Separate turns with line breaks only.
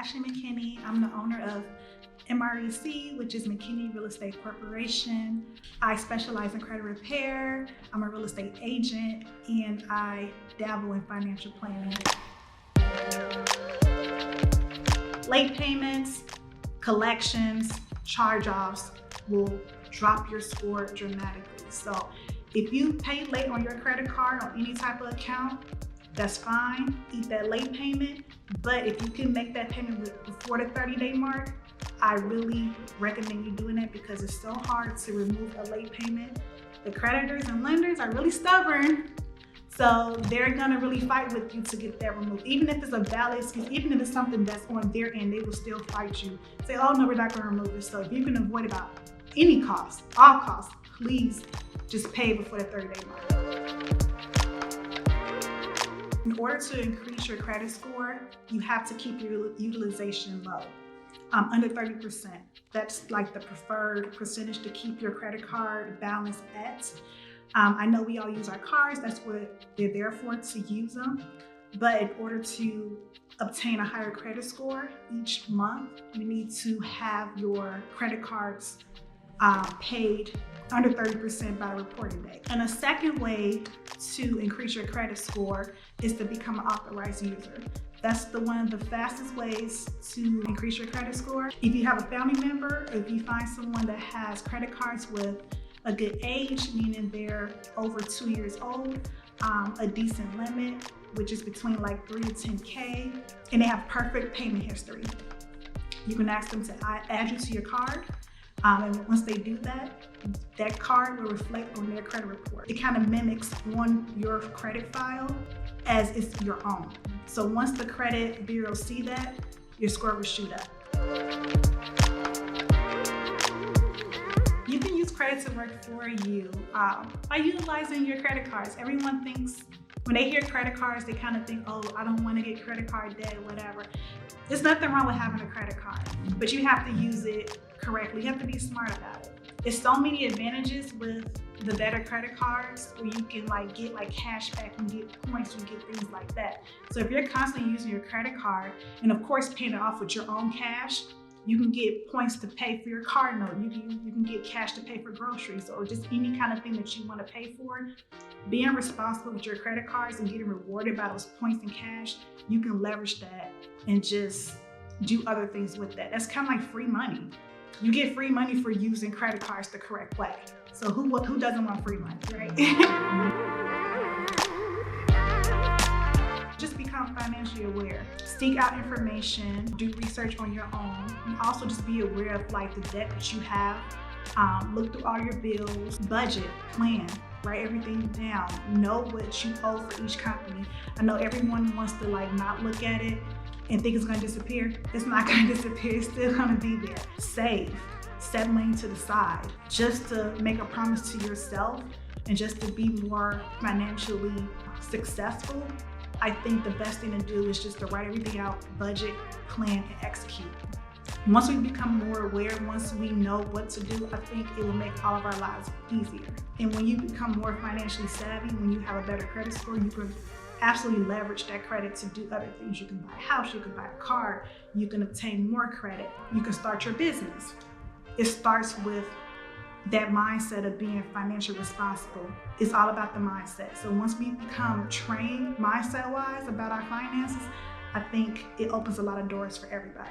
Ashley McKinney. I'm the owner of MREC, which is McKinney Real Estate Corporation. I specialize in credit repair. I'm a real estate agent, and I dabble in financial planning. Late payments, collections, charge-offs will drop your score dramatically. So if you pay late on your credit card on any type of account, that's fine, eat that late payment. But if you can make that payment before the 30-day mark, I really recommend you doing that because it's so hard to remove a late payment. The creditors and lenders are really stubborn, so they're gonna really fight with you to get that removed. Even if it's a valid excuse, even if it's something that's on their end, they will still fight you. Say, oh no, we're not gonna remove it. So if you can avoid it at any cost, all costs, please just pay before the 30-day mark. In order to increase your credit score, you have to keep your utilization low, under 30%. That's like the preferred percentage to keep your credit card balance at. I know we all use our cards, that's what they're there for, to use them. But in order to obtain a higher credit score each month, you need to have your credit cards paid under 30% by reporting date. And a second way to increase your credit score is to become an authorized user. That's one of the fastest ways to increase your credit score. If you have a family member, or if you find someone that has credit cards with a good age, meaning they're over 2 years old, a decent limit, which is between like 3 to 10K, and they have perfect payment history, you can ask them to add you to your card. And once they do that, that card will reflect on their credit report. It kind of mimics on your credit file as it's your own. So once the credit bureau see that, your score will shoot up. You can use credit to work for you by utilizing your credit cards. Everyone thinks, when they hear credit cards, they kind of think, oh, I don't want to get credit card debt or whatever. There's nothing wrong with having a credit card, but you have to use it correctly. You have to be smart about it. There's so many advantages with the better credit cards where you can get cash back and get points and get things like that. So if you're constantly using your credit card and of course paying it off with your own cash, you can get points to pay for your car note. You can get cash to pay for groceries or just any kind of thing that you want to pay for. Being responsible with your credit cards and getting rewarded by those points and cash, you can leverage that and just do other things with that. That's kind of like free money. You get free money for using credit cards the correct way. So who doesn't want free money, right? Just become financially aware. Seek out information, do research on your own, and also just be aware of the debt that you have. Look through all your bills, budget, plan, write everything down, know what you owe for each company. I know everyone wants to not look at it and think it's gonna disappear. It's not gonna disappear, it's still gonna be there. Save, set money to the side, just to make a promise to yourself and just to be more financially successful. I think the best thing to do is just to write everything out, budget, plan, and execute. Once we become more aware, once we know what to do, I think it will make all of our lives easier. And when you become more financially savvy, when you have a better credit score, you can absolutely leverage that credit to do other things. You can buy a house, you can buy a car, you can obtain more credit, you can start your business. It starts with that mindset of being financially responsible. It's all about the mindset. So once we become trained mindset-wise about our finances, I think it opens a lot of doors for everybody.